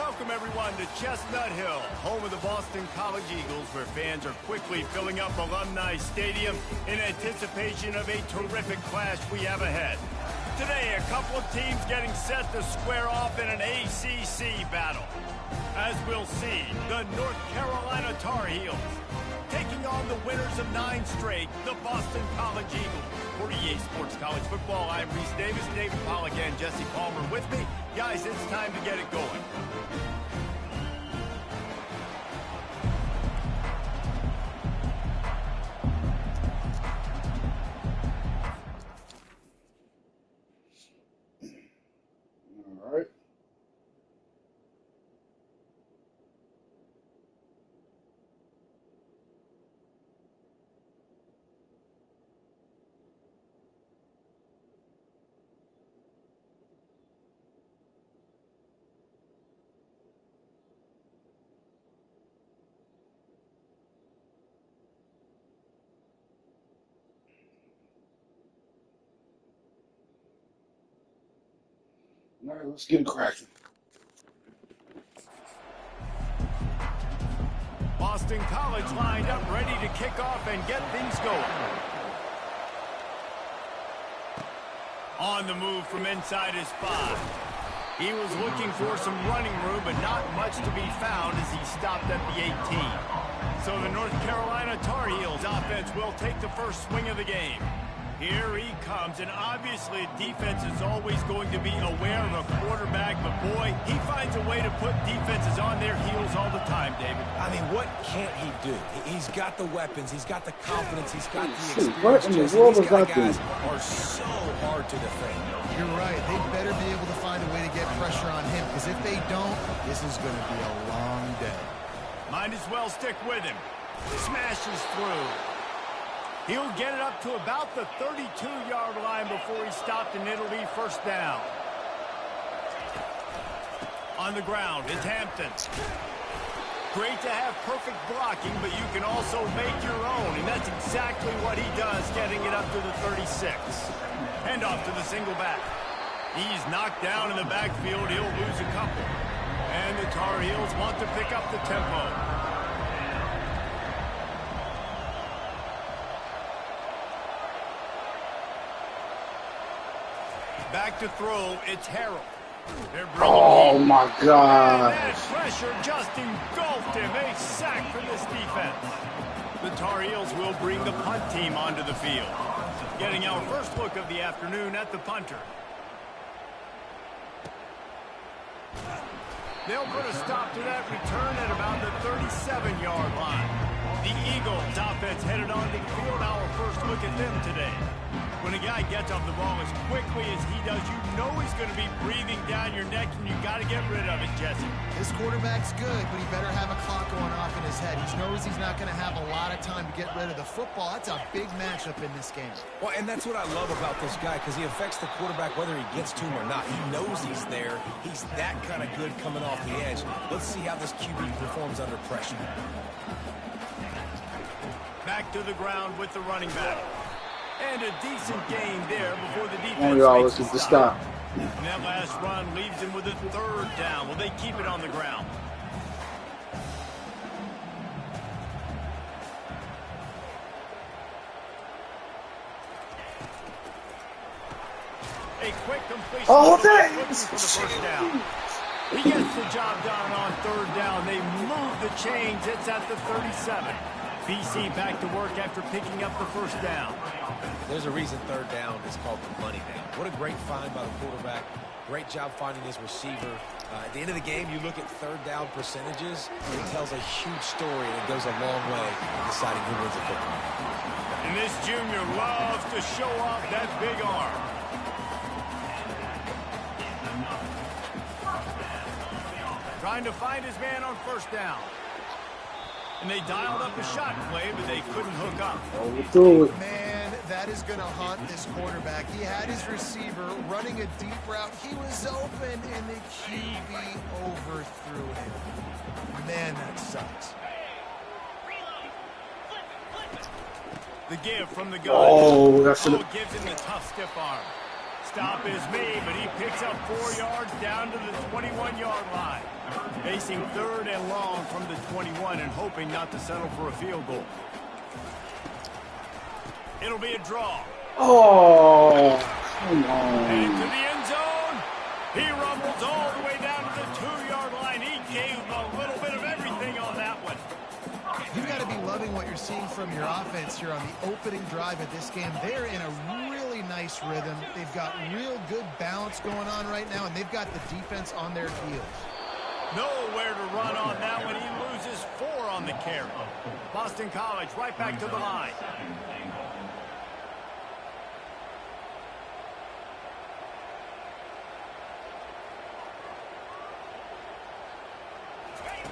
Welcome, everyone, to Chestnut Hill, home of the Boston College Eagles, where fans are quickly filling up Alumni Stadium in anticipation of a terrific clash we have ahead. Today, a couple of teams getting set to square off in an ACC battle. As we'll see, the North Carolina Tar Heels taking on the winners of 9 straight, the Boston College Eagles. For EA Sports College Football, I'm Reese Davis, David Pollack, and Jesse Palmer with me. Guys, it's time to get it going. All right, let's get it cracking. Boston College lined up, ready to kick off and get things going. On the move from inside his 5. He was looking for some running room, but not much to be found as he stopped at the 18. So the North Carolina Tar Heels offense will take the first swing of the game. Here he comes, and obviously defense is always going to be aware of a quarterback, but boy, he finds a way to put defenses on their heels all the time, David. I mean, what can't he do? He's got the weapons, he's got the confidence, he's got the experience. What in the world These was that guys thing? are so hard to defend. You're right. They better be able to find a way to get pressure on him, because if they don't, this is going to be a long day. Might as well stick with him. Smashes through. He'll get it up to about the 32-yard line before he's stopped, and it'll be first down. On the ground, it's Hampton. Great to have perfect blocking, but you can also make your own, and that's exactly what he does, getting it up to the 36. Hand off to the single back. He's knocked down in the backfield. He'll lose a couple. And the Tar Heels want to pick up the tempo. Back to throw, it's Harrell. Oh my God! And that pressure just engulfed him. A sack for this defense. The Tar Heels will bring the punt team onto the field. Getting our first look of the afternoon at the punter. They'll put a stop to that return at about the 37-yard line. The Eagles offense headed onto the field. Our first look at them today. When a guy gets off the ball as quickly as he does, you know he's going to be breathing down your neck, and you got to get rid of it, Jesse. This quarterback's good, but he better have a clock going off in his head. He knows he's not going to have a lot of time to get rid of the football. That's a big matchup in this game. Well, and that's what I love about this guy, because he affects the quarterback whether he gets to him or not. He knows he's there. He's that kind of good coming off the edge. Let's see how this QB performs under pressure. Back to the ground with the running back. And a decent gain there before the defense And we always makes get the the stop. And that last run leaves him with a third down. Will they keep it on the ground? A quick completion. Oh, for the thanks! first down. He gets the job done on third down. They move the chains. It's at the 37. BC back to work after picking up the first down. There's a reason third down is called the money down. What a great find by the quarterback. Great job finding his receiver. At the end of the game, you look at third down percentages. It tells a huge story, and it goes a long way in deciding who wins the football. And this junior loves to show off that big arm. Trying to find his man on first down. And they dialed up a shot play, but they couldn't hook up. Overthrew it. Man, that is going to haunt this quarterback. He had his receiver running a deep route. He was open, and the QB overthrew him. Man, that sucks. The give from the gun. Oh, that's it gives him the tough stiff arm. Stop is made, but he picks up 4 yards down to the 21-yard line. Facing 3rd and long from the 21 and hoping not to settle for a field goal. It'll be a draw. Oh, come And into on. the end zone. He rumbles all the way down to the 2-yard line. He gave a little bit of everything on that one. You've got to be loving what you're seeing from your offense here on the opening drive of this game. They're in a really nice rhythm. They've got real good balance going on right now, and they've got the defense on their heels. Nowhere to run on that one. He loses 4 on the carry. Boston College right back to the line.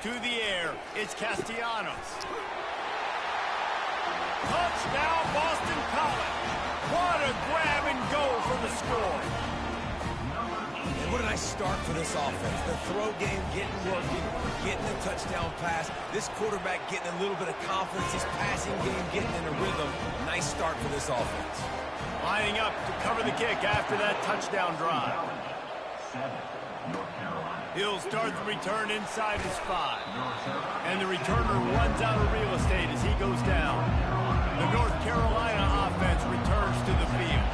To the air, it's Castellanos. Touchdown, Boston College. What a grab and go for the score. And what a nice start for this offense. The throw game getting working, getting the touchdown pass. This quarterback getting a little bit of confidence. His passing game getting in a rhythm. Nice start for this offense. Lining up to cover the kick after that touchdown drive. He'll start the return inside his 5. And the returner runs out of real estate as he goes down. The North Carolina offense returns to the field.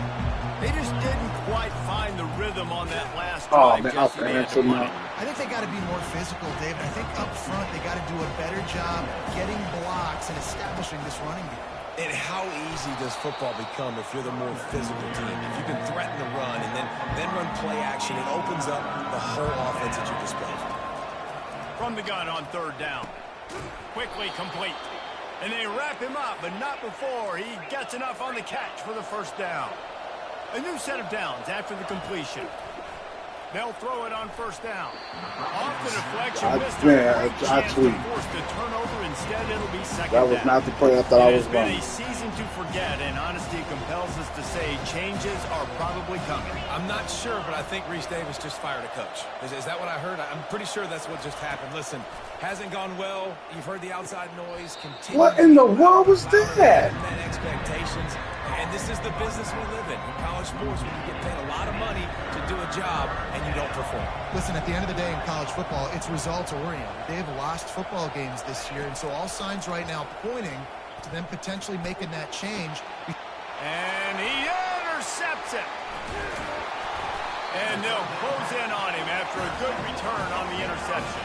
They just didn't quite find the rhythm on that last drive. Man, I think they got to be more physical, David. I think up front they got to do a better job getting blocks and establishing this running game. And how easy does football become if you're the more physical team? If you can threaten the run and then run play action, it opens up the whole offense at your disposal. From the gun on 3rd down. Quickly complete. And they wrap him up, but not before he gets enough on the catch for the 1st down. A new set of downs after the completion. They'll throw it on 1st down. Off the deflection, missed a great chance to force the turnover. Instead, it'll be 2nd down. That was not the play I thought I was going. It has been a season to forget, and honesty compels us to say changes are probably coming. I'm not sure, but I think Reese Davis just fired a coach. Is that what I heard? I'm pretty sure that's what just happened. Listen, hasn't gone well. You've heard the outside noise. What in the world was that? Expectations. And this is the business we live in college sports, when you get paid a lot of money to do a job and you don't perform. Listen, at the end of the day in college football, it's results-oriented. They have lost football games this year, and so all signs right now pointing to them potentially making that change. And he intercepts it. And they'll close in on him after a good return on the interception.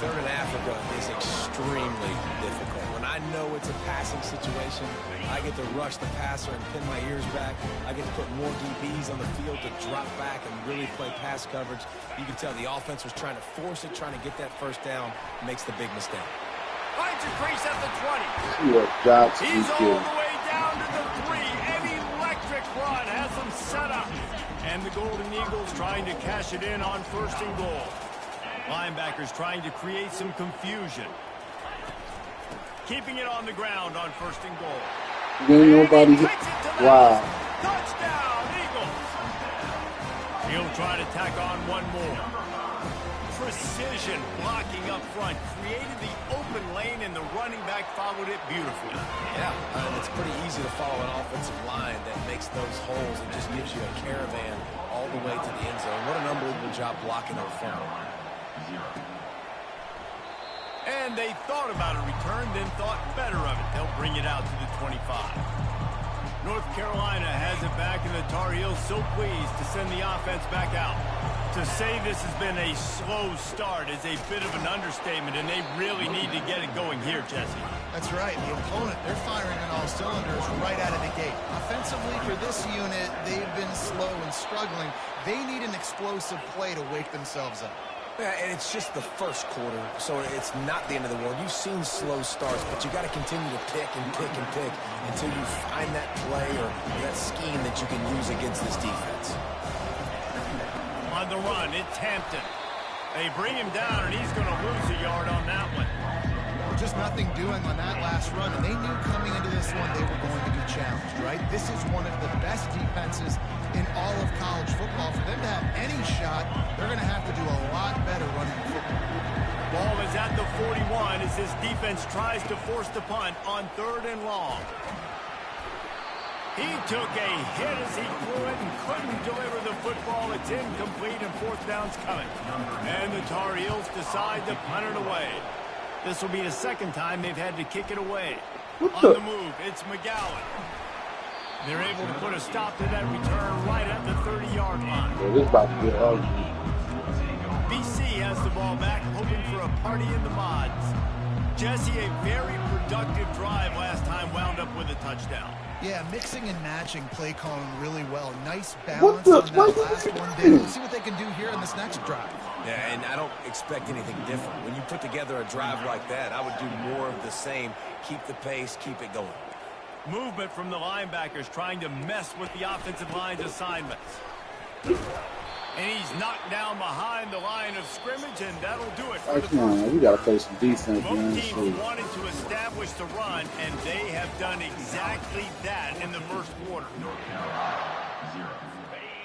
3rd and Africa is extremely difficult. When I know it's a passing situation, I get to rush the passer and pin my ears back. I get to put more DBs on the field to drop back and really play pass coverage. You can tell the offense was trying to force it, trying to get that 1st down, makes the big mistake. Finds a crease at the 20. He's all the way down to the 3. An electric run has them set up. And the Golden Eagles trying to cash it in on 1st and goal. Linebackers trying to create some confusion. Keeping it on the ground on 1st and goal. Ain't nobody. Wow. Touchdown, Eagles. He'll try to tack on one more. Precision blocking up front. Created the open lane, and the running back followed it beautifully. Yeah, and it's pretty easy to follow an offensive line that makes those holes and just gives you a caravan all the way to the end zone. What an unbelievable job blocking up front. And they thought about a return, then thought better of it. They'll bring it out to the 25. North Carolina has it back, and the Tar Heels so pleased to send the offense back out. To say this has been a slow start is a bit of an understatement, and they really need to get it going here, Jesse. That's right. The opponent, they're firing on all cylinders right out of the gate. Offensively, for this unit, they've been slow and struggling. They need an explosive play to wake themselves up. Yeah, and it's just the 1st quarter, so it's not the end of the world. You've seen slow starts, but you got to continue to pick and pick and pick until you find that play or that scheme that you can use against this defense. On the run, it's Hampton. They bring him down, and he's going to lose a yard on that one. Just nothing doing on that last run, and they knew coming into this one they were going to be challenged, right? This is one of the best defenses in all of college football. For them to have any shot, they're going to have to do a lot better running the football. Ball is at the 41 as this defense tries to force the punt on 3rd and long. He took a hit as he threw it and couldn't deliver the football. It's incomplete and fourth down's coming. And the Tar Heels decide to punt it away. This will be the second time they've had to kick it away. On the move, it's McGowan. They're able to put a stop to that return right at the 30-yard line. Yeah, this about to get ugly. BC has the ball back, hoping for a party in the mods. Jesse, a very productive drive last time, wound up with a touchdown. Yeah, mixing and matching play calling really well. Nice balance on that last one. We'll see what they can do here in this next drive. Yeah, and I don't expect anything different. When you put together a drive like that, I would do more of the same. Keep the pace, keep it going. Movement from the linebackers trying to mess with the offensive line's assignments. And he's knocked down behind the line of scrimmage, and that'll do it for the first. We got to play some defense, Both man. teams wanted to establish the run, and they have done exactly that in the first quarter.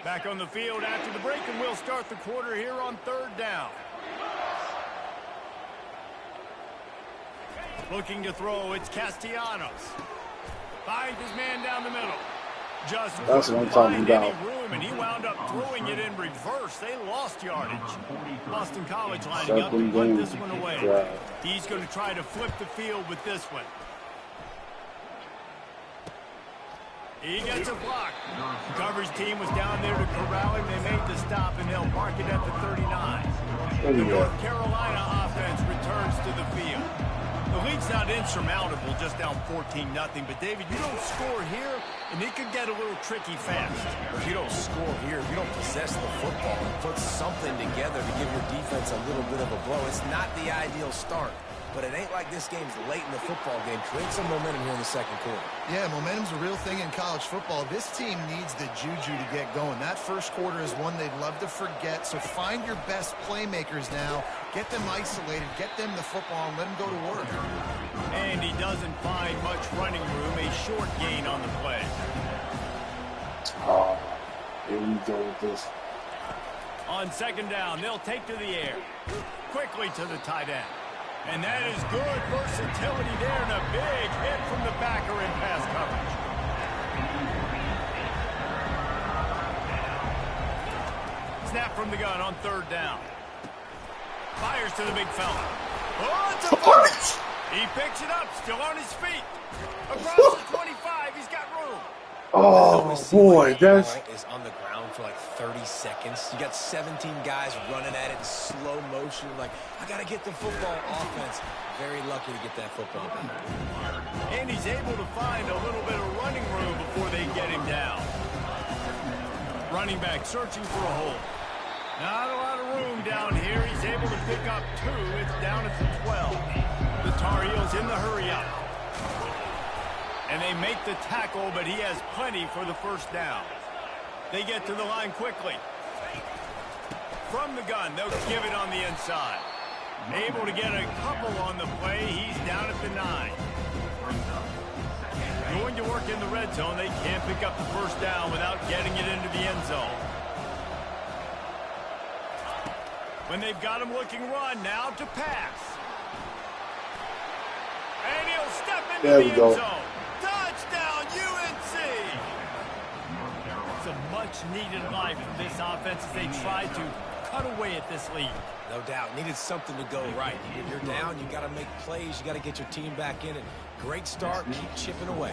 Back on the field after the break, and we'll start the quarter here on third down. Looking to throw, it's Castellanos. Finds his man down the middle. Just That's what I'm talking about. room, and he wound up throwing it in reverse. They lost yardage. Boston College lining up to put this one away. He's going to try to flip the field with this one. He gets a block. The coverage team was down there to corral him. They made the stop, and they'll mark it at the 39. The North Carolina offense returns to the field. The lead's not insurmountable, just down 14-0. But, David, you don't score here, and it could get a little tricky fast. If you don't score here, if you don't possess the football and put something together to give your defense a little bit of a blow, it's not the ideal start. But it ain't like this game's late in the football game. Create some momentum here in the second quarter. Yeah, momentum's a real thing in college football. This team needs the juju to get going. That first quarter is one they'd love to forget. So find your best playmakers now. Get them isolated. Get them the football and let them go to work. And he doesn't find much running room. A short gain on the play. Oh, here we go with this. On second down, they'll take to the air. Quickly to the tight end. And that is good versatility there, and a big hit from the backer in pass coverage. Snap from the gun on third down. Fires to the big fella. Oh, it's a punch! He picks it up, still on his feet. Across the 25, he's got room. Oh, boy, that's... is on the ground for like 30 seconds. You got 17 guys running at it in slow motion. Like, I got to get the football offense. Very lucky to get that football back. And he's able to find a little bit of running room before they get him down. Running back searching for a hole. Not a lot of room down here. He's able to pick up 2. It's down at the 12. The Tar Heels in the hurry-up. And they make the tackle, but he has plenty for the first down. They get to the line quickly. From the gun, they'll give it on the inside. Able to get a couple on the play. He's down at the 9. Going to work in the red zone. They can't pick up the first down without getting it into the end zone. When they've got him looking run, now to pass. And he'll step into the end zone. Touchdown, UNC! It's a much-needed life for this offense as they try to cut away at this lead. No doubt. Needed something to go right. When you're down, you got to make plays. You got to get your team back in it. Great start. Keep chipping away.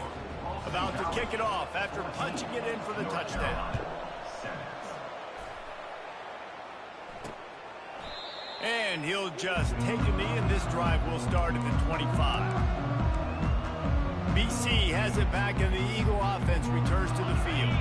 About to kick it off after punching it in for the touchdown. And he'll just take a knee, and this drive will start at the 25. BC has it back, and the Eagle offense returns to the field.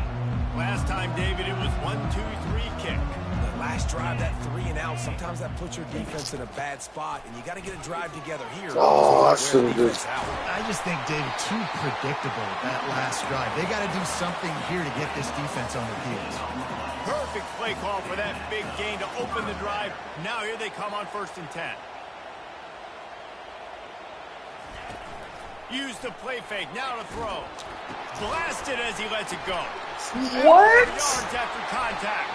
Last time, David, it was 1-2-3 kick. The last drive, that 3 and out, sometimes that puts your defense in a bad spot, and you got to get a drive together here. Oh, I should have just... I just think, David, too predictable, that last drive. They got to do something here to get this defense on their heels. Perfect play call for that big gain to open the drive. Now here they come on 1st and 10. Use the play fake, now to throw. Blasted as he lets it go. What? Yards after contact.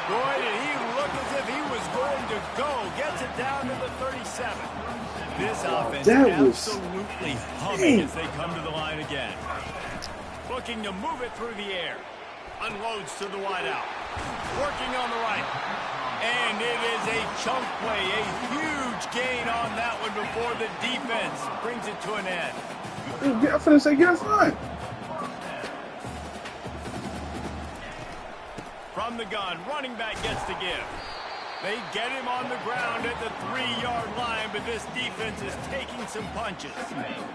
Boy, did he look as if he was going to go. Gets it down to the 37. This offense absolutely humming as they come to the line again. Looking to move it through the air. Unloads to the wideout. Working on the right. And it is a chunk play. A huge gain on that one before the defense brings it to an end. I'm finna say, get front. From the gun, running back gets the give. They get him on the ground at the 3-yard line, but this defense is taking some punches.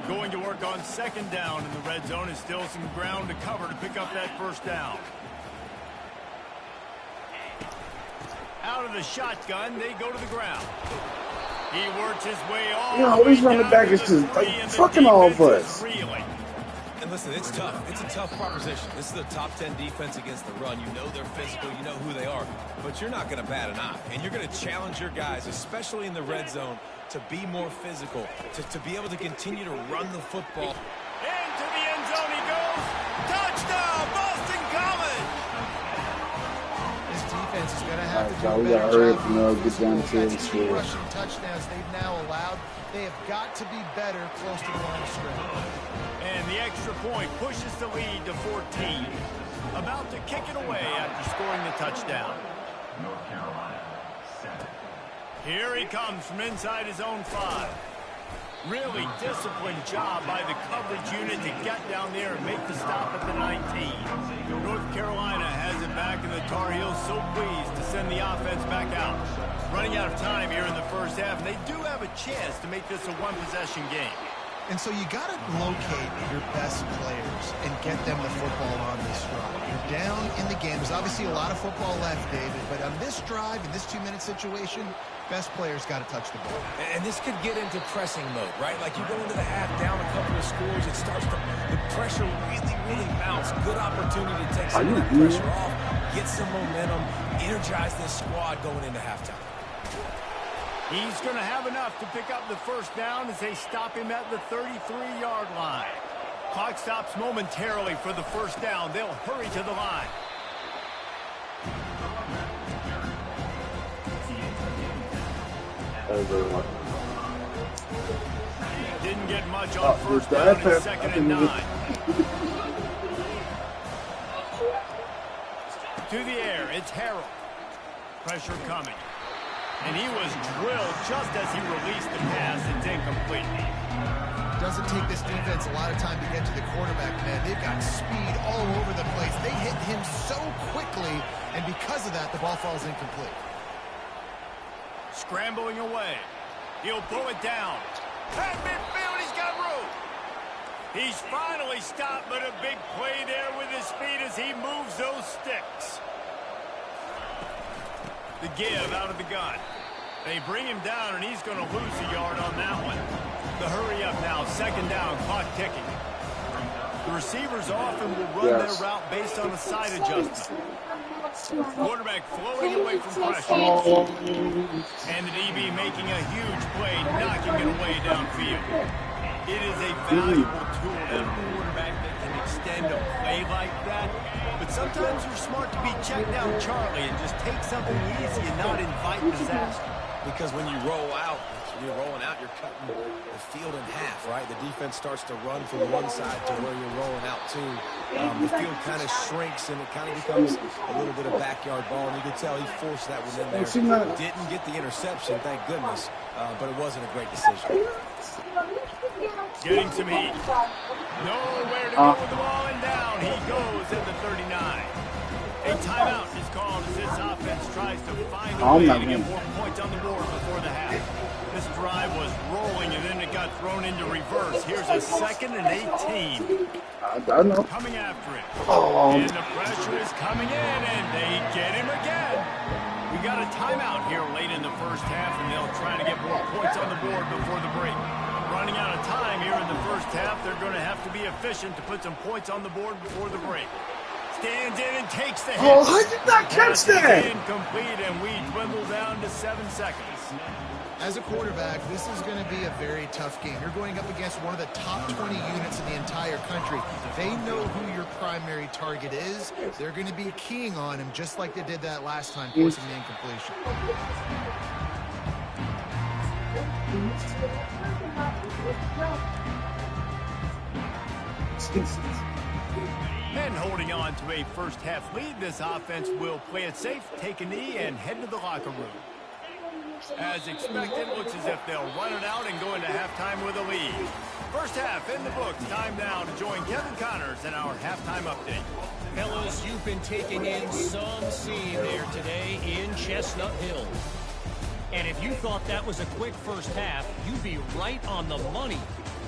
Going to work on second down in the red zone is still some ground to cover to pick up that first down. Out of the shotgun, they go to the ground. He works his way all the way this running down back to is the just 3, like and the fucking all of defense us. is reeling. And listen, it's tough. It's a tough proposition. This is a top 10 defense against the run. You know they're physical. You know who they are. But you're not going to bat an eye. And you're going to challenge your guys, especially in the red zone, to be more physical, to be able to continue to run the football. Into the end zone he goes. Touchdown, Boston College! This defense is going to have to do we a better gotta hurry job. up and get down to the That's score. 2 rushing touchdowns they've now allowed. They have got to be better close to the line of scrimmage. And the extra point pushes the lead to 14. About to kick it away after scoring the touchdown. North Carolina, 7. Here he comes from inside his own 5. Really disciplined job by the coverage unit to get down there and make the stop at the 19. North Carolina has it back, and the Tar Heels so pleased to send the offense back out. Running out of time here in the first half, and they do have a chance to make this a one-possession game. And so you got to locate your best players and get them the football on this drive. You're down in the game. There's obviously a lot of football left, David, but on this drive, in this 2-minute situation, best players got to touch the ball. And this could get into pressing mode, right? Like you go into the half down a couple of scores, it starts to, the pressure really mounts. Good opportunity to take some of that pressure off, get some momentum, energize this squad going into halftime. He's going to have enough to pick up the first down as they stop him at the 33-yard line. Clock stops momentarily for the first down. They'll hurry to the line. Didn't get much on first down and 2nd and 9. To the air, it's Harrell. Pressure coming. And he was drilled just as he released the pass. It's incomplete. Doesn't take this defense a lot of time to get to the quarterback, man. They've got speed all over the place. They hit him so quickly, and because of that, the ball falls incomplete. Scrambling away. He'll pull it down. At midfield, he's got room. He's finally stopped, but a big play there with his speed as he moves those sticks. The give out of the gun. They bring him down, and he's going to lose a yard on that one. The hurry up now, 2nd down, clock ticking. The receivers often will run their route based on a side adjustment. Quarterback flowing away from pressure. And the DB making a huge play, knocking it away downfield. It is a valuable tool to have a quarterback that can extend a play like that. But sometimes you're smart to be check down Charlie and just take something easy and not invite disaster. Because when you roll out, you're rolling out, you're cutting the field in half, right? The defense starts to run from one side to where you're rolling out to. The field kind of shrinks, and it kind of becomes a little bit of backyard ball. And you can tell he forced that one in there. Didn't get the interception, thank goodness, but it wasn't a great decision. Getting some heat. Nowhere to go with the ball, and down he goes at the 39. A timeout is called as this offense tries to find a way to get more points on the board before the half. This drive was rolling, and then it got thrown into reverse. Here's a 2nd and 18. I know. Coming after it. Oh. And the pressure is coming in, and they get him again. We got a timeout here late in the first half, and they'll try to get more points on the board before the break. Running out of time here in the first half, they're going to have to be efficient to put some points on the board before the break. Stands in and takes the hit. Oh, how did not catch that? Incomplete, and we dwindle down to 7 seconds. As a quarterback, this is going to be a very tough game. You're going up against one of the top 20 units in the entire country. They know who your primary target is. They're going to be keying on him just like they did that last time, forcing the incompletion. And holding on to a first-half lead, this offense will play it safe, take a knee, and head to the locker room. As expected, looks as if they'll run it out and go into halftime with a lead. First half in the books. Time now to join Kevin Connors in our halftime update. Fellas, you've been taking in some scene there today in Chestnut Hill. And if you thought that was a quick first half, you'd be right on the money.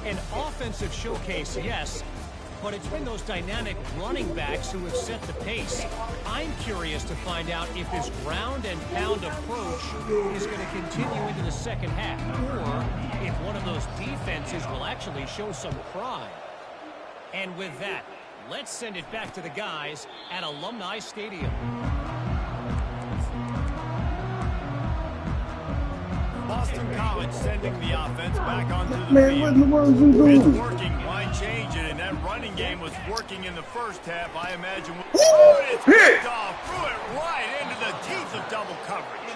An offensive showcase, yes, but it's been those dynamic running backs who have set the pace. I'm curious to find out if this ground and pound approach is going to continue into the second half, or if one of those defenses will actually show some pride. And with that, let's send it back to the guys at Alumni Stadium. Boston College sending the offense back onto the Man, field. what in the world is he It's doing? working, line change, and that running game was working in the first half. I imagine. Woo! Oh, it's Hit! picked off, threw it right into the teeth of double coverage.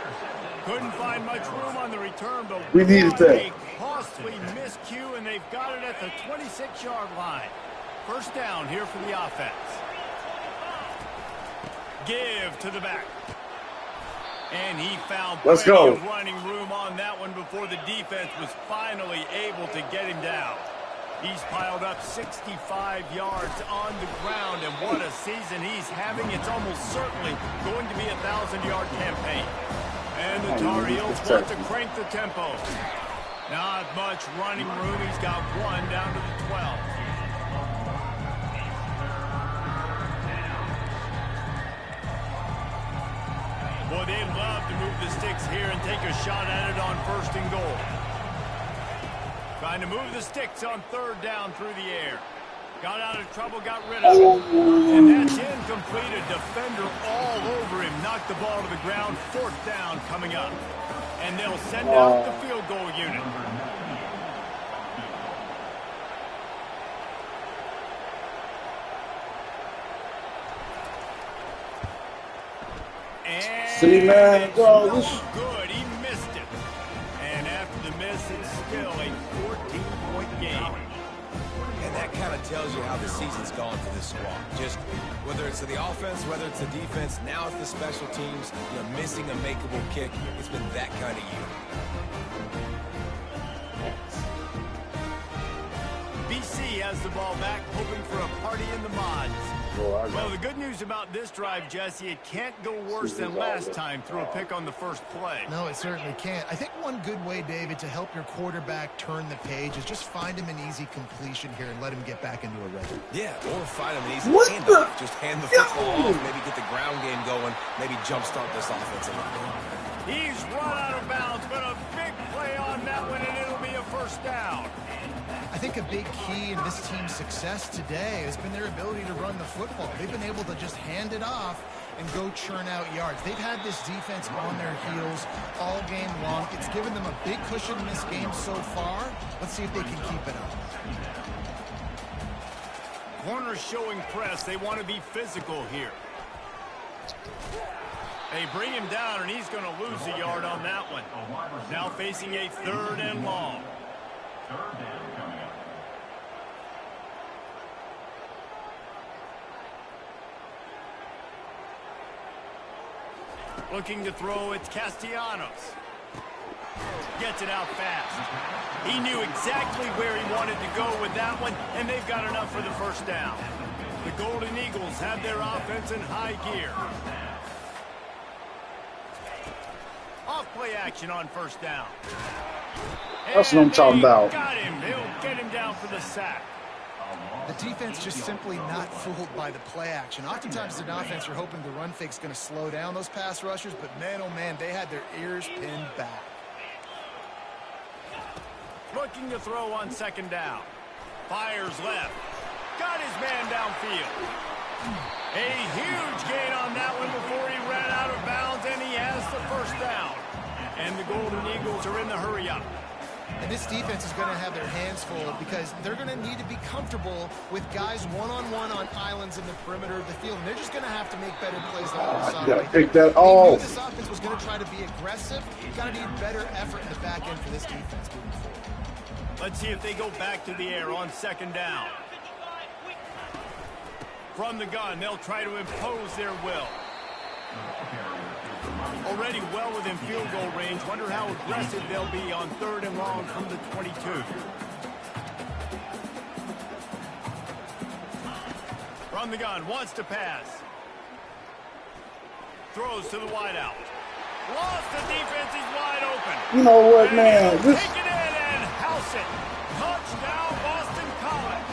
Couldn't find much room on the return, but We needed what that. a costly miscue, and they've got it at the 26-yard line. First down here for the offense. Give to the back. And he found Let's plenty go. of running room on that one before the defense was finally able to get him down. He's piled up 65 yards on the ground, and what a season he's having. It's almost certainly going to be a 1,000-yard campaign. And the Tar Heels want to crank the tempo. Not much running room. He's got one down to the 12. Boy, they'd love to move the sticks here and take a shot at it on first and goal. Trying to move the sticks on third down through the air. Got out of trouble, got rid of it. And that's incomplete. A defender all over him. Knocked the ball to the ground. Fourth down coming up. And they'll send out the field goal unit. See, man, no this- good. He missed it. And after the miss, it's still a 14-point game. And that kind of tells you how the season's gone for this squad. Just whether it's the offense, whether it's the defense, now it's the special teams, missing a makeable kick. It's been that kind of year. BC has the ball back, hoping for a party in the mods. Well, the good news about this drive, Jesse, it can't go worse than last time through a pick on the first play. No, it certainly can't. I think one good way, David, to help your quarterback turn the page is just find him an easy completion here and let him get back into a rhythm. Yeah, or find him an easy What handoff. the- Just hand the football off, maybe get the ground game going, maybe jumpstart this offense a little bit. He's run out of bounds, but a big play on that one, and it'll be a first down. I think a big key in this team's success today has been their ability to run the football. They've been able to just hand it off and go churn out yards. They've had this defense on their heels all game long. It's given them a big cushion in this game so far. Let's see if they can keep it up. Corners showing press. They want to be physical here. They bring him down, and he's going to lose a yard on that one. Now facing a third and long. Third down coming up. Looking to throw, it's Castellanos. Gets it out fast. He knew exactly where he wanted to go with that one, and they've got enough for the first down. The Golden Eagles have their offense in high gear. Off play action on first down. That's what I'm talking about. Got him. They'll get him down for the sack. The defense just simply not fooled by the play action. Oftentimes, an offense, you're hoping the run fake's going to slow down those pass rushers, but man, oh man, they had their ears pinned back. Looking to throw on second down. Fires left. Got his man downfield. A huge gain on that one before he ran out of bounds, and he has the first down. And the Golden Eagles are in the hurry-up. And this defense is going to have their hands full because they're going to need to be comfortable with guys one-on-one on islands in the perimeter of the field. And they're just going to have to make better plays than what we saw. You gotta pick that They knew off. this offense was going to try to be aggressive. You've got to need better effort in the back end for this defense moving forward. Let's see if they go back to the air on second down. From the gun, they'll try to impose their will. Already well within field goal range. Wonder how aggressive they'll be on 3rd and long from the 22. From the gun, wants to pass. Throws to the wideout. Lost the defense, he's wide open. You know what, And man? he'll This take it in and house it. Touchdown, Boston College.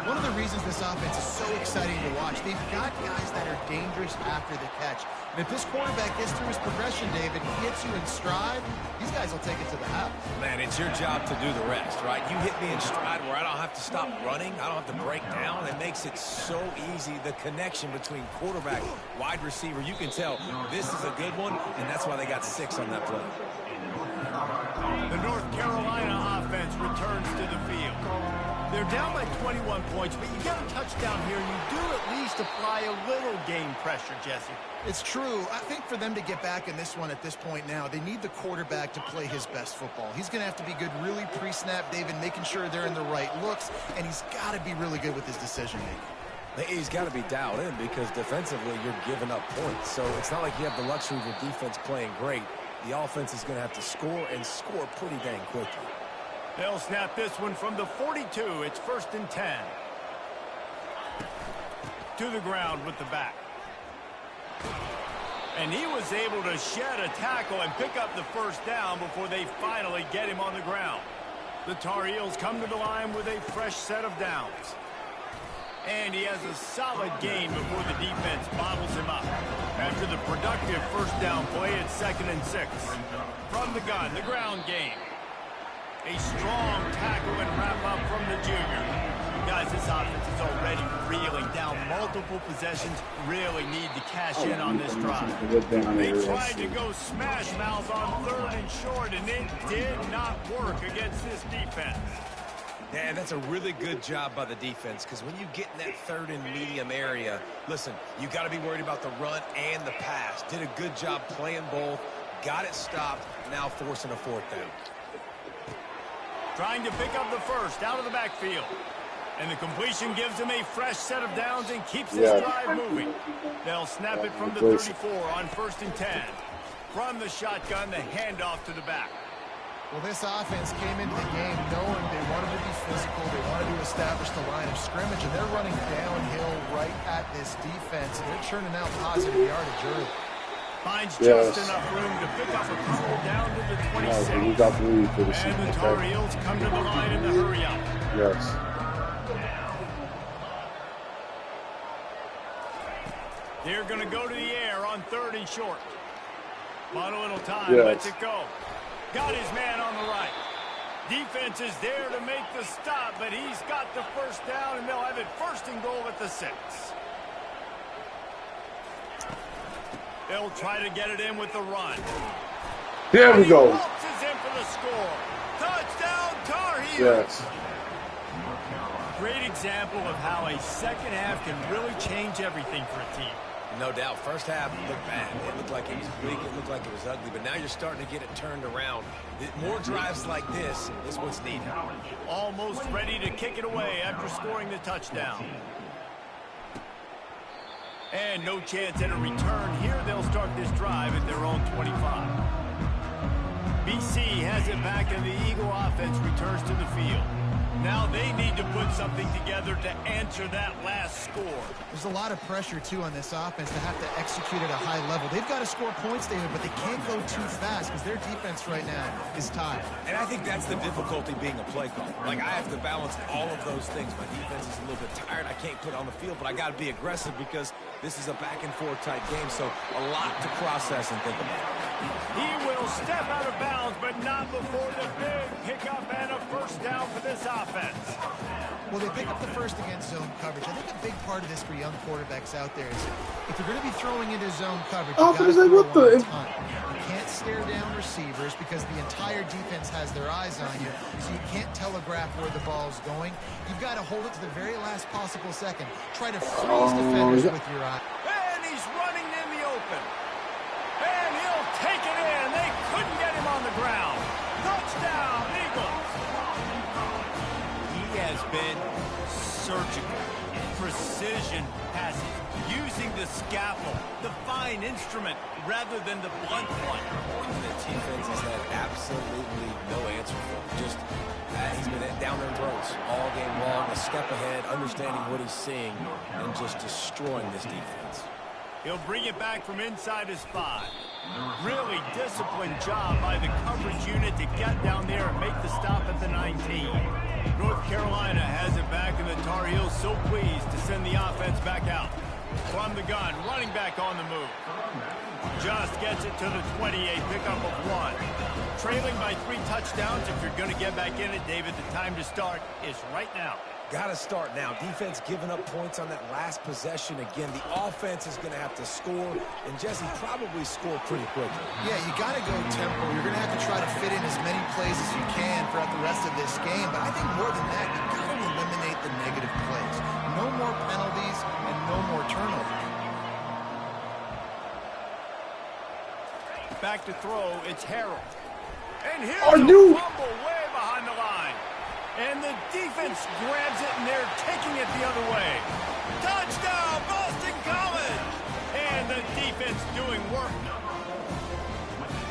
One of the reasons this offense is so exciting to watch, they've got guys that are dangerous after the catch. And if this quarterback gets through his progression, David, he hits you in stride, these guys will take it to the house. Man, it's your job to do the rest, right? You hit me in stride where I don't have to stop running. I don't have to break down. It makes it so easy. The connection between quarterback, wide receiver, you can tell this is a good one, and that's why they got 6 on that play. The North Carolina offense returns to the field. They're down by 21 points, but you get a touchdown here, and you do at least apply a little game pressure, Jesse. It's true. I think for them to get back in this one at this point now, they need the quarterback to play his best football. He's going to have to be good really pre-snap, David, making sure they're in the right looks, and he's got to be really good with his decision-making. He's got to be dialed in because defensively you're giving up points. So it's not like you have the luxury of your defense playing great. The offense is going to have to score and score pretty dang quickly. They'll snap this one from the 42. It's 1st and 10. To the ground with the back. And he was able to shed a tackle and pick up the 1st down before they finally get him on the ground. The Tar Heels come to the line with a fresh set of downs. And he has a solid gain before the defense bottles him up. After the productive 1st down play, it's 2nd and 6. From the gun, the ground game. A strong tackle and wrap-up from the junior. Guys, this offense is already reeling down multiple possessions. Really need to cash in on this drive. They tried to go smash mouth on 3rd and short, and it did not work against this defense. Yeah, that's a really good job by the defense because when you get in that 3rd and medium area, listen, you got to be worried about the run and the pass. Did a good job playing both, got it stopped, now forcing a 4th down. Trying to pick up the 1st out of the backfield. And the completion gives him a fresh set of downs and keeps this drive moving. They'll snap it from the 34 on 1st and 10. From the shotgun, the handoff to the back. Well, this offense came into the game knowing they wanted to be physical, they wanted to establish the line of scrimmage, and they're running downhill right at this defense, and they're churning out positive yardage early. Finds just enough room to pick up a couple down to the 26. we got the lead for the season. And the Tar Heels come to the line in the hurry-up. Yes. They're going to go to the air on 3rd and short. But a little time, lets it go. Got his man on the right. Defense is there to make the stop, but he's got the 1st down, and they'll have it 1st and goal at the 6. They'll try to get it in with the run. There we go. Is in for the score. Touchdown, Tar Heels. Yes. Great example of how a 2nd half can really change everything for a team. No doubt. 1st half looked bad. It looked like it was weak. It looked like it was ugly. But now you're starting to get it turned around. More drives like this is what's needed. Almost ready to kick it away after scoring the touchdown. And no chance at a return here. They'll start this drive at their own 25. BC has it back, and the Eagle offense returns to the field. Now they need to put something together to answer that last score. There's a lot of pressure, too, on this offense to have to execute at a high level. They've got to score points, David, but they can't go too fast because their defense right now is tired. And I think that's the difficulty being a play caller. Like, I have to balance all of those things. My defense is a little bit tired. I can't put it on the field, but I got to be aggressive because this is a back-and-forth type game, so a lot to process and think about. He will step out of bounds, but not before the big pickup and a 1st down for this offense. Well, they pick up the 1st against zone coverage. I think a big part of this for young quarterbacks out there is if you're going to be throwing into zone coverage, you got to throw a ton. You can't stare down receivers because the entire defense has their eyes on you, so you can't telegraph where the ball's going. You've got to hold it to the very last possible second. Try to freeze defenders with your eye. And he's running in the open. And he'll take it in. They couldn't get him on the ground. Touchdown, Eagles. He has has been surgical. Precision passing, using the scalpel, the fine instrument, rather than the blunt one. The defense has had absolutely no answer for him. Just, he's been down their throats all game long, a step ahead, understanding what he's seeing, and just destroying this defense. He'll bring it back from inside his 5. Really disciplined job by the coverage unit to get down there and make the stop at the 19. North Carolina has it back, and the Tar Heels so pleased to send the offense back out. From the gun, running back on the move. Just gets it to the 28, pickup of 1. Trailing by 3 touchdowns. If you're going to get back in it, David, the time to start is right now. Got to start now. Defense giving up points on that last possession. Again, the offense is going to have to score, and Jesse probably score pretty quickly. Yeah, you got to go tempo. You're going to have to try to fit in as many plays as you can throughout the rest of this game. But I think more than that, you got to eliminate the negative plays. No more penalties and no more turnovers. Back to throw, it's Harold. And here's Oh, a no. fumble way behind the line. And the defense grabs it, and they're taking it the other way. Touchdown, Boston College! And the defense doing work.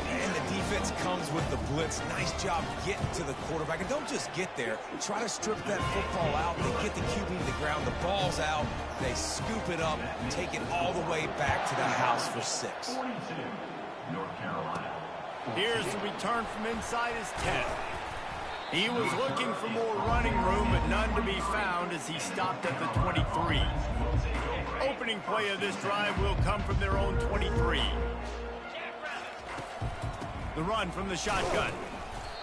And the defense comes with the blitz. Nice job getting to the quarterback. And don't just get there. Try to strip that football out. They get the QB to the ground. The ball's out. They scoop it up and take it all the way back to the house for 6. 42, North Carolina. Here's the return from inside his 10. He was looking for more running room, but none to be found as he stopped at the 23. Opening play of this drive will come from their own 23. The run from the shotgun.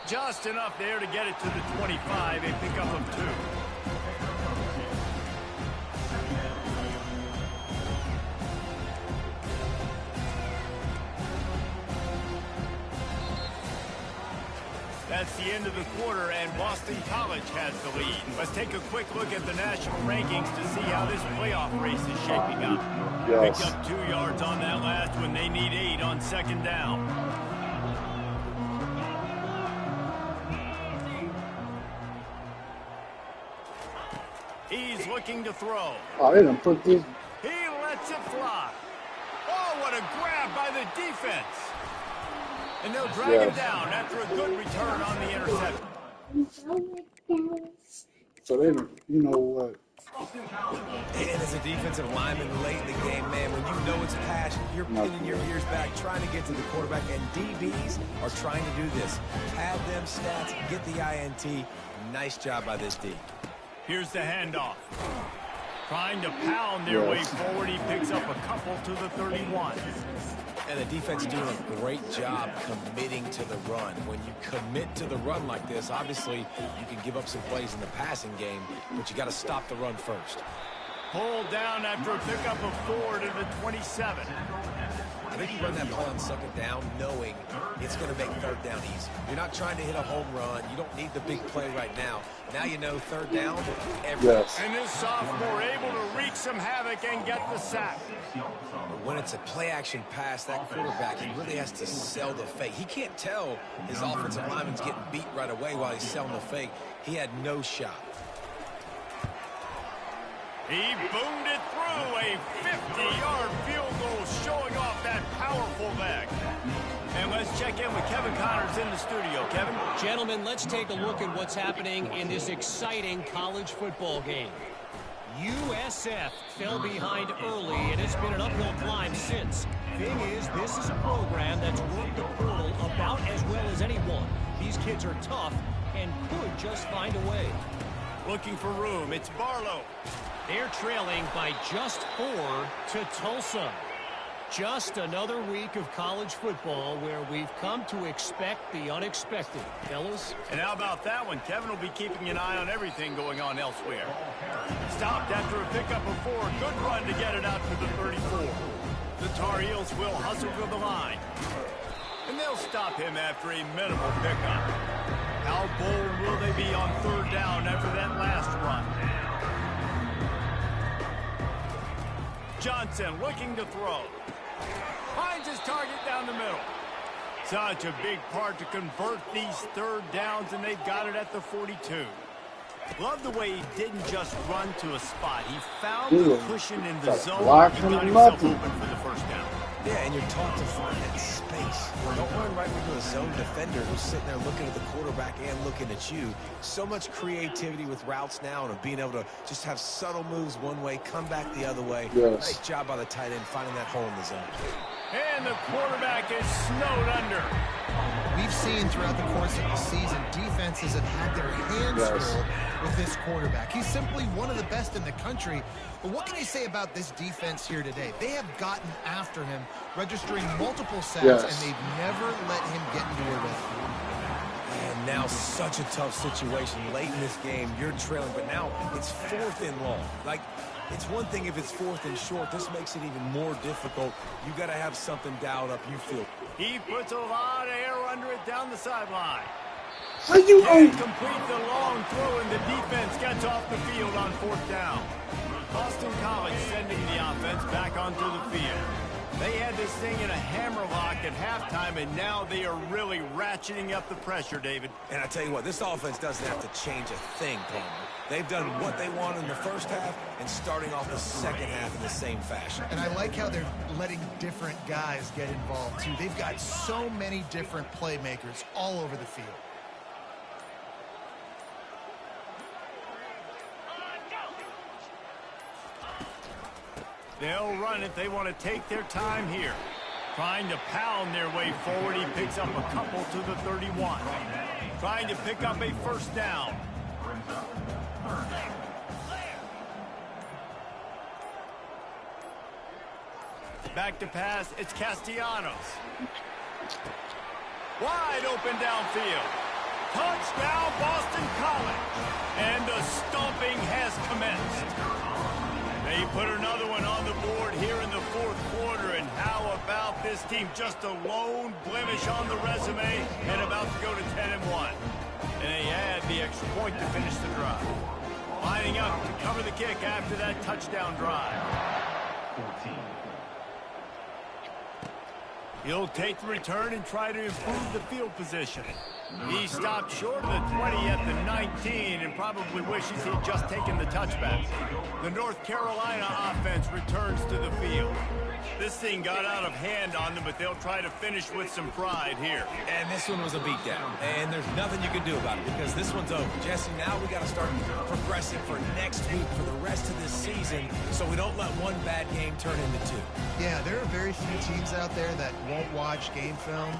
Just enough there to get it to the 25, a pickup of 2. That's the end of the quarter, and Boston College has the lead. Let's take a quick look at the national rankings to see how this playoff race is shaping up. Yes. Picked up 2 yards on that last one. They need 8 on 2nd down. He's looking to throw. Oh, they done put this. He lets it fly. Oh, what a grab by the defense. And they'll drag him down after a good return on the interception. So they, you know what? And as a defensive lineman late in the game, man, when you know it's passion, you're pinning your ears back, trying to get to the quarterback, and DBs are trying to do this. Pad them stats, get the INT. Nice job by this D. Here's the handoff. Trying to pound their way forward. He picks up a couple to the 31. And the defense doing a great job committing to the run. When you commit to the run like this, obviously you can give up some plays in the passing game, but you got to stop the run first. Pulled down after a pickup of 4 to the 27. I think you run that play on 2nd down knowing it's going to make 3rd down easy. You're not trying to hit a home run. You don't need the big play right now. Now you know 3rd down, everything. Yes. And this sophomore able to wreak some havoc and get the sack. When it's a play-action pass, that quarterback, he really has to sell the fake. He can't tell his offensive lineman's getting beat right away while he's selling the fake. He had no shot. He boomed it through, a 50-yard field goal showing off that powerful leg. And let's check in with Kevin Connors in the studio. Kevin? Gentlemen, let's take a look at what's happening in this exciting college football game. USF fell behind early, and it's been an uphill climb since. Thing is, this is a program that's worked the portal about as well as anyone. These kids are tough and could just find a way. Looking for room, it's Barlow. They're trailing by just 4 to Tulsa. Just another week of college football where we've come to expect the unexpected. Fellas? And how about that one? Kevin will be keeping an eye on everything going on elsewhere. Stopped after a pickup of 4. Good run to get it out to the 34. The Tar Heels will hustle to the line. And they'll stop him after a minimal pickup. How bold will they be on 3rd down after that last run? Johnson looking to throw. Finds his target down the middle. Such a big part to convert these 3rd downs, and they've got it at the 42. Love the way he didn't just run to a spot. He found the cushion in the zone and got himself open for the first down. Yeah, and you're taught to find that space. Don't run right into a zone defender who's sitting there looking at the quarterback and looking at you. So much creativity with routes now and of being able to just have subtle moves one way, come back the other way. Yes. Nice job by the tight end finding that hole in the zone. And the quarterback is snowed under. We've seen throughout the course of the season, defenses have had their hands full with this quarterback. He's simply one of the best in the country. But what can you say about this defense here today? They have gotten after him, registering multiple sacks, and they've never let him get into a rhythm. And now such a tough situation. Late in this game, you're trailing, but now it's 4th and long. Like, it's one thing if it's 4th and short. This makes it even more difficult. You got to have something dialed up, you feel. He puts a lot of air under it down the sideline. Can't complete the long throw, and the defense gets off the field on 4th down. Boston College sending the offense back onto the field. They had this thing in a hammerlock at halftime, and now they are really ratcheting up the pressure, David. And I tell you what, this offense doesn't have to change a thing, Palmer. They've done what they want in the first half and starting off the second half in the same fashion. And I like how they're letting different guys get involved, too. They've got so many different playmakers all over the field. They'll run it. They want to take their time here. Trying to pound their way forward. He picks up a couple to the 31. Trying to pick up a first down. Back to pass. It's Castellanos. Wide open downfield. Touchdown, Boston College. And the stomping has commenced. They put another one on the board here in the 4th quarter, and how about this team? Just a lone blemish on the resume and about to go to 10-1. And they add the extra point to finish the drive. Lining up to cover the kick after that touchdown drive. 14. He'll take the return and try to improve the field position. He stopped short of the 20 at the 19 and probably wishes he'd just taken the touchback. The North Carolina offense returns to the field. This thing got out of hand on them, but they'll try to finish with some pride here. And this one was a beatdown. And there's nothing you can do about it because this one's over. Jesse, now we got to start progressing for next week for the rest of this season so we don't let one bad game turn into 2. Yeah, there are very few teams out there that won't watch game film,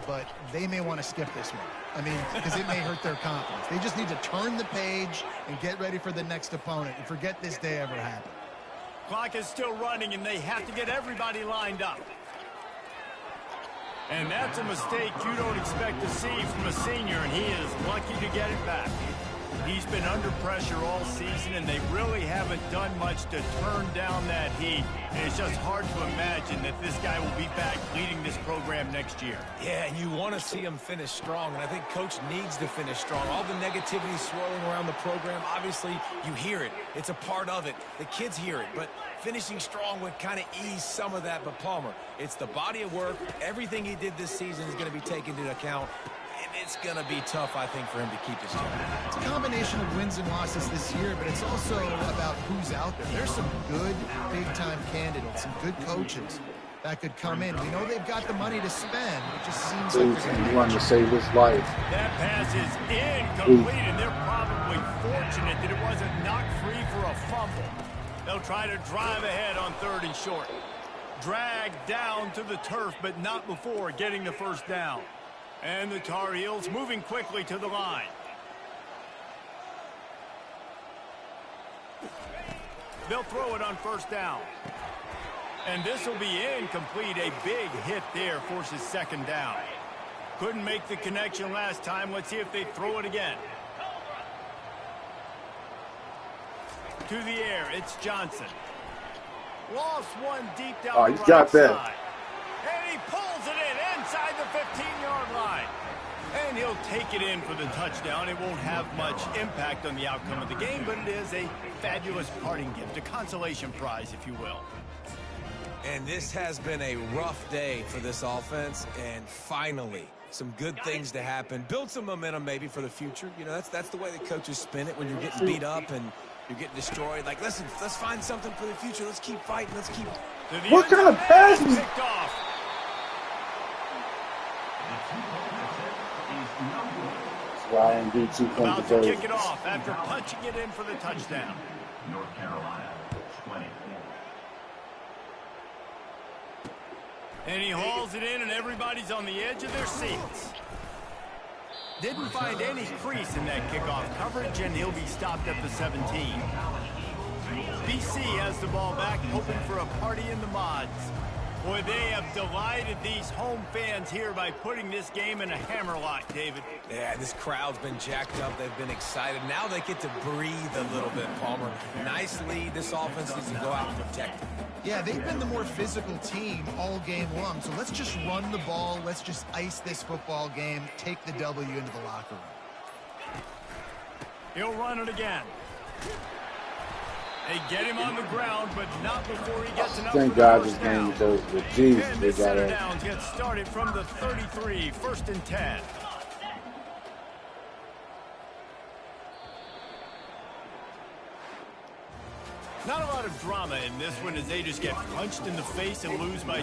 but they may want to skip this one. I mean, because it may hurt their confidence. They just need to turn the page and get ready for the next opponent and forget this day ever happened. Clock is still running, and they have to get everybody lined up. And that's a mistake you don't expect to see from a senior, and he is lucky to get it back. He's been under pressure all season, and they really haven't done much to turn down that heat. And it's just hard to imagine that this guy will be back leading this program next year. Yeah, and you want to see him finish strong, and I think Coach needs to finish strong. All the negativity swirling around the program, obviously, you hear it. It's a part of it. The kids hear it, but finishing strong would kind of ease some of that. But Palmer, it's the body of work. Everything he did this season is going to be taken into account. And it's going to be tough, I think, for him to keep his job. It's a combination of wins and losses this year, but it's also about who's out there. There's some good big-time candidates, some good coaches that could come in. We know they've got the money to spend. It just seems like they're going to want to save his life. That pass is incomplete, and they're probably fortunate that it wasn't knocked free for a fumble. They'll try to drive ahead on 3rd and short. Dragged down to the turf, but not before getting the first down. And the Tar Heels moving quickly to the line. They'll throw it on 1st down. And this will be incomplete. A big hit there forces 2nd down. Couldn't make the connection last time. Let's see if they throw it again. To the air, it's Johnson. Lost one deep down the right side. And he pulls it in inside the 15-yard line. And he'll take it in for the touchdown. It won't have much impact on the outcome of the game, but it is a fabulous parting gift, a consolation prize, if you will. And this has been a rough day for this offense, and finally some good things to happen. Build some momentum maybe for the future. You know, that's the way the coaches spin it when you're getting beat up and you're getting destroyed. Like, listen, let's find something for the future. Let's keep fighting. Let's keep... What kind of pass is... Ryan D. 2 point About to kick it off after punching it in for the touchdown. North Carolina, 20. And he hauls it in, and everybody's on the edge of their seats. Didn't find any crease in that kickoff coverage, and he'll be stopped at the 17. BC has the ball back, hoping for a party in the mods. Boy, they have delighted these home fans here by putting this game in a hammerlock, David. Yeah, this crowd's been jacked up. They've been excited. Now they get to breathe a little bit, Palmer. Nice lead. This offense needs to go out and protect it. Yeah, they've been the more physical team all game long. So let's just run the ball. Let's just ice this football game. Take the W into the locker room. He'll run it again. They get him on the ground, but not before he gets enough. Thank God this game is over. Jeez, and they the got center it. downs get started from the 33, 1st and 10. Not a lot of drama in this one as they just get punched in the face and lose by